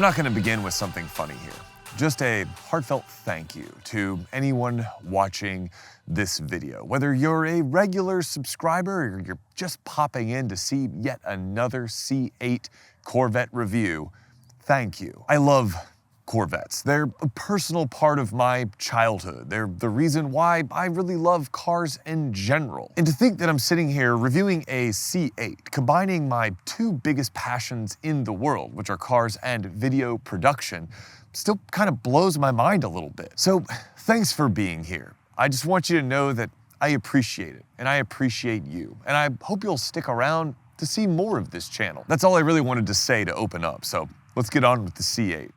I'm not gonna begin with something funny here. Just a heartfelt thank you to anyone watching this video. Whether you're a regular subscriber or you're just popping in to see yet another C8 Corvette review, thank you. I love Corvettes. They're a personal part of my childhood. They're the reason why I really love cars in general. And to think that I'm sitting here reviewing a C8, combining my two biggest passions in the world, which are cars and video production, still kind of blows my mind a little bit. So thanks for being here. I just want you to know that I appreciate it, and I appreciate you. And I hope you'll stick around to see more of this channel. That's all I really wanted to say to open up, so let's get on with the C8.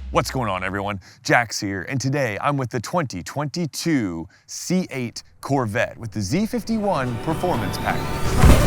What's going on, everyone? Jax here, and today I'm with the 2022 C8 Corvette with the Z51 Performance Package.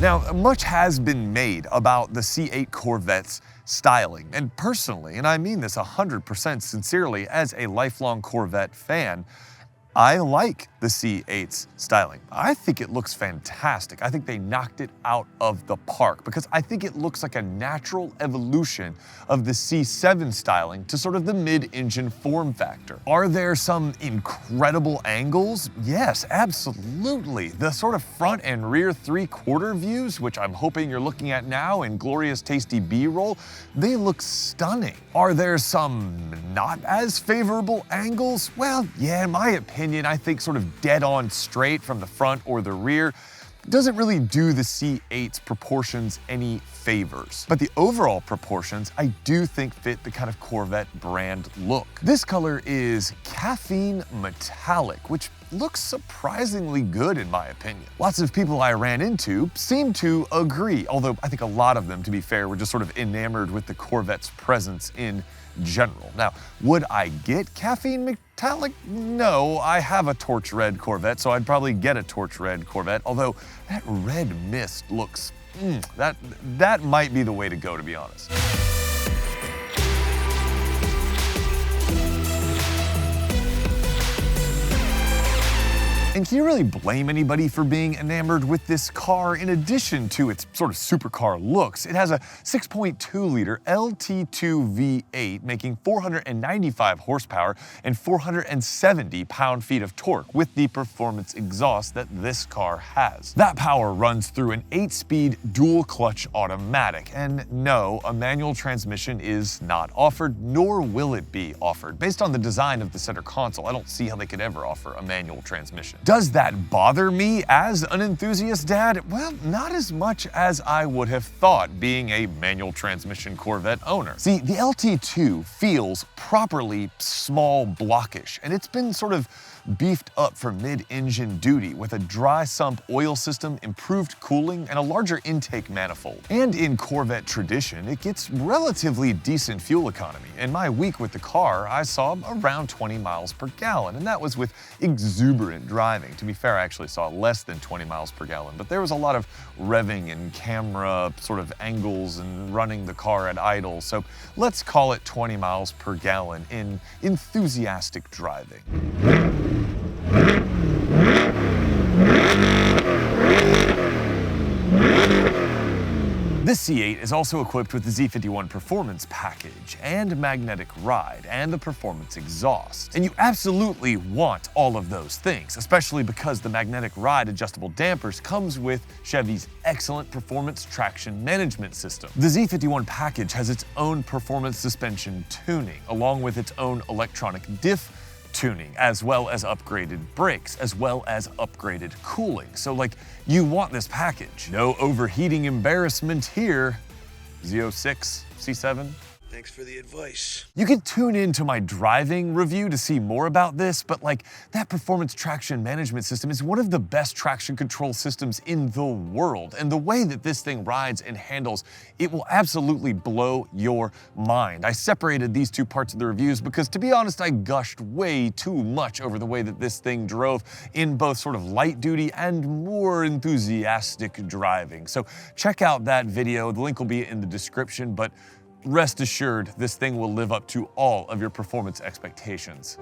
Now, much has been made about the C8 Corvette's styling, and personally, and I mean this 100% sincerely as a lifelong Corvette fan, I like the C8's styling. I think it looks fantastic. I think they knocked it out of the park because I think it looks like a natural evolution of the C7 styling to sort of the mid-engine form factor. Are there some incredible angles? Yes, absolutely. The sort of front and rear three-quarter views, which I'm hoping you're looking at now in glorious tasty B-roll, they look stunning. Are there some not as favorable angles? Well, yeah, in my opinion, I think sort of dead on straight from the front or the rear doesn't really do the C8's proportions any favors. But the overall proportions I do think fit the kind of Corvette brand look. This color is caffeine metallic, which looks surprisingly good in my opinion. Lots of people I ran into seem to agree, although I think a lot of them, to be fair, were just sort of enamored with the Corvette's presence in general. Now, would I get caffeine metallic? No, I have a torch red Corvette, so I'd probably get a torch red Corvette, although that red mist looks, that might be the way to go, to be honest. And can you really blame anybody for being enamored with this car? In addition to its sort of supercar looks, it has a 6.2-liter LT2 V8 making 495 horsepower and 470 pound-feet of torque with the performance exhaust that this car has. That power runs through an 8-speed dual-clutch automatic, and no, a manual transmission is not offered, nor will it be offered. Based on the design of the center console, I don't see how they could ever offer a manual transmission. Does that bother me as an enthusiast dad? Well, not as much as I would have thought, being a manual transmission Corvette owner. See, the LT2 feels properly small blockish, and it's been sort of beefed up for mid-engine duty with a dry sump oil system, improved cooling, and a larger intake manifold. And in Corvette tradition, it gets relatively decent fuel economy. In my week with the car, I saw around 20 miles per gallon, and that was with exuberant driving. To be fair, I actually saw less than 20 miles per gallon, but there was a lot of revving and camera sort of angles and running the car at idle, so let's call it 20 miles per gallon in enthusiastic driving. This C8 is also equipped with the Z51 Performance Package and Magnetic Ride and the Performance Exhaust. And you absolutely want all of those things, especially because the Magnetic Ride adjustable dampers comes with Chevy's excellent performance traction management system. The Z51 package has its own performance suspension tuning, along with its own electronic diff tuning, as well as upgraded brakes, as well as upgraded cooling. So like, you want this package. No overheating embarrassment here. Z06, C7. Thanks for the advice. You can tune into my driving review to see more about this, but like, that performance traction management system is one of the best traction control systems in the world. And the way that this thing rides and handles, it will absolutely blow your mind. I separated these two parts of the reviews because, to be honest, I gushed way too much over the way that this thing drove in both sort of light duty and more enthusiastic driving. So check out that video. The link will be in the description, but rest assured, this thing will live up to all of your performance expectations.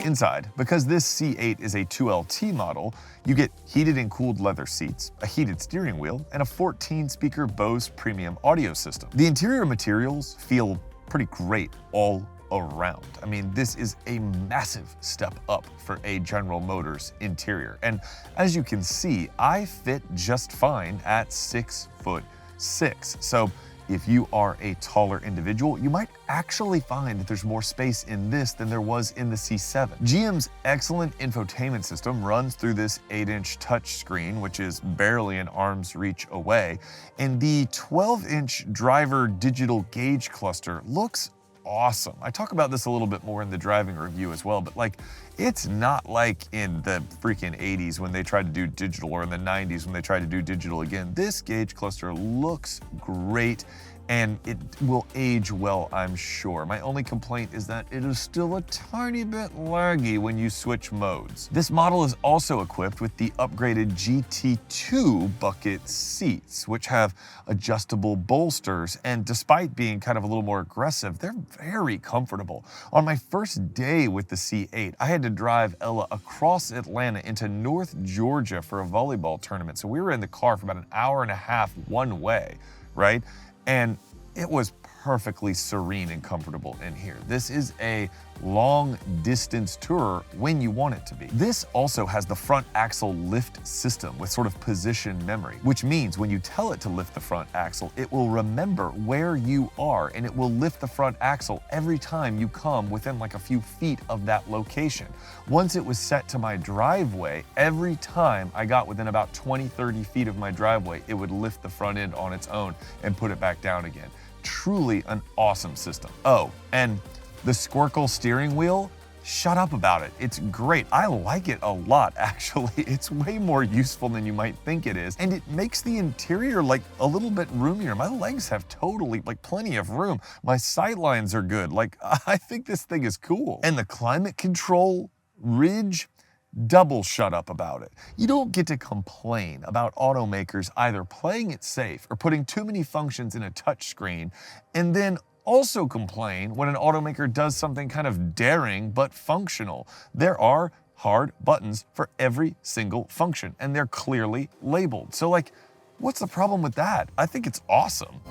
Inside, because this C8 is a 2LT model, you get heated and cooled leather seats, a heated steering wheel, and a 14-speaker Bose premium audio system. The interior materials feel pretty great all around. I mean, this is a massive step up for a General Motors interior. And as you can see, I fit just fine at 6'6". So if you are a taller individual, you might actually find that there's more space in this than there was in the C7. GM's excellent infotainment system runs through this 8-inch touchscreen, which is barely an arm's reach away. And the 12-inch driver digital gauge cluster looks awesome. I talk about this a little bit more in the driving review as well, but like, it's not like in the freaking 80s when they tried to do digital, or in the 90s when they tried to do digital again. This gauge cluster looks great, and it will age well, I'm sure. My only complaint is that it is still a tiny bit laggy when you switch modes. This model is also equipped with the upgraded GT2 bucket seats, which have adjustable bolsters, and despite being kind of a little more aggressive, they're very comfortable. On my first day with the C8, I had to drive Ella across Atlanta into North Georgia for a volleyball tournament. So we were in the car for about an hour and a half one way, right? And it was perfectly serene and comfortable in here. This is a long distance tourer when you want it to be. This also has the front axle lift system with sort of position memory, which means when you tell it to lift the front axle, it will remember where you are, and it will lift the front axle every time you come within like a few feet of that location. Once it was set to my driveway, every time I got within about 20-30 feet of my driveway, it would lift the front end on its own and put it back down again. Truly an awesome system. Oh, and the Squircle steering wheel, shut up about it. It's great. I like it a lot, actually. It's way more useful than you might think it is. And it makes the interior like a little bit roomier. My legs have totally, like, plenty of room. My sight lines are good. Like, I think this thing is cool. And the climate control ridge, double shut up about it. You don't get to complain about automakers either playing it safe or putting too many functions in a touchscreen, and then also complain when an automaker does something kind of daring but functional. There are hard buttons for every single function, and they're clearly labeled. So like, what's the problem with that? I think it's awesome.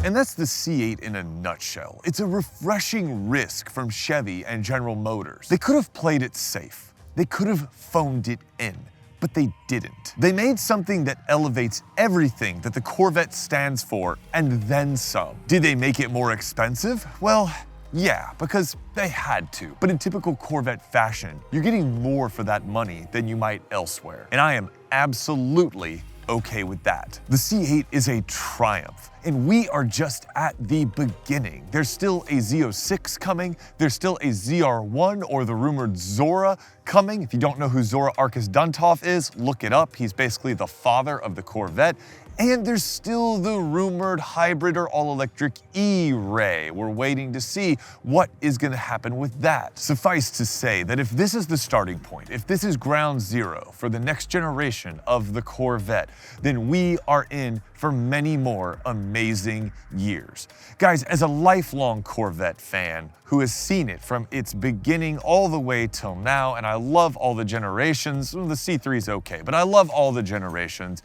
And that's the C8 in a nutshell. It's a refreshing risk from Chevy and General Motors. They could have played it safe. They could have phoned it in, but they didn't. They made something that elevates everything that the Corvette stands for, and then some. Did they make it more expensive? Well, yeah, because they had to. But in typical Corvette fashion, you're getting more for that money than you might elsewhere. And I am absolutely okay with that. The C8 is a triumph, and we are just at the beginning. There's still a Z06 coming, there's still a ZR1 or the rumored Zora coming. If you don't know who Zora Arkus-Duntov is, look it up. He's basically the father of the Corvette. And there's still the rumored hybrid or all-electric E-Ray. We're waiting to see what is going to happen with that. Suffice to say that if this is the starting point, if this is ground zero for the next generation of the Corvette, then we are in for many more amazing years. Guys, as a lifelong Corvette fan who has seen it from its beginning all the way till now, and I love all the generations, well, the C3 is okay, but I love all the generations,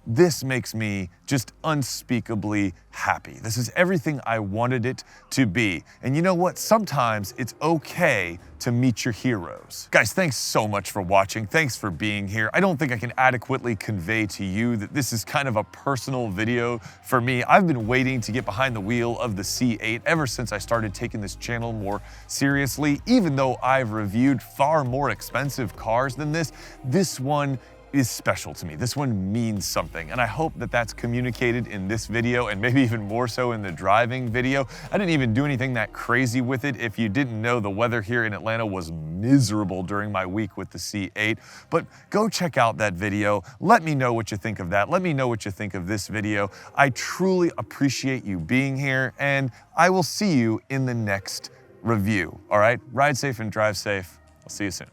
this makes me just unspeakably happy. This is everything I wanted it to be. And you know what? Sometimes it's okay to meet your heroes. Guys, thanks so much for watching. Thanks for being here. I don't think I can adequately convey to you that this is kind of a personal video for me. I've been waiting to get behind the wheel of the C8 ever since I started taking this channel more seriously. Even though I've reviewed far more expensive cars than this one is special to me. This one means something, and I hope that that's communicated in this video, and maybe even more so in the driving video. I didn't even do anything that crazy with it. If you didn't know, the weather here in Atlanta was miserable during my week with the C8, but go check out that video. Let me know what you think of that. Let me know what you think of this video. I truly appreciate you being here, and I will see you in the next review. All right, ride safe and drive safe. I'll see you soon.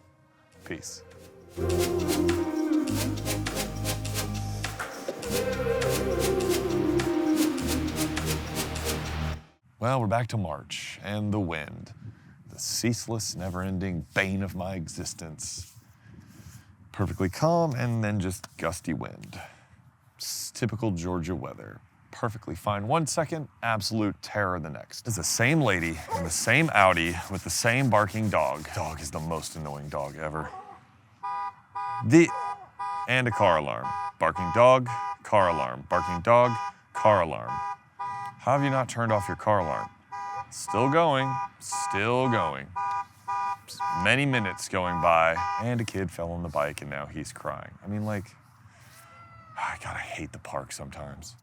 Peace. Well, we're back to March, and the wind, the ceaseless, never-ending bane of my existence. Perfectly calm, and then just gusty wind. It's typical Georgia weather. Perfectly fine 1 second, absolute terror the next. It's the same lady in the same Audi with the same barking dog. Dog is the most annoying dog ever. And a car alarm. Barking dog, car alarm. Barking dog, car alarm. How have you not turned off your car alarm? Still going, still going. Many minutes going by, and a kid fell on the bike and now he's crying. I mean, like, God, I hate the park sometimes.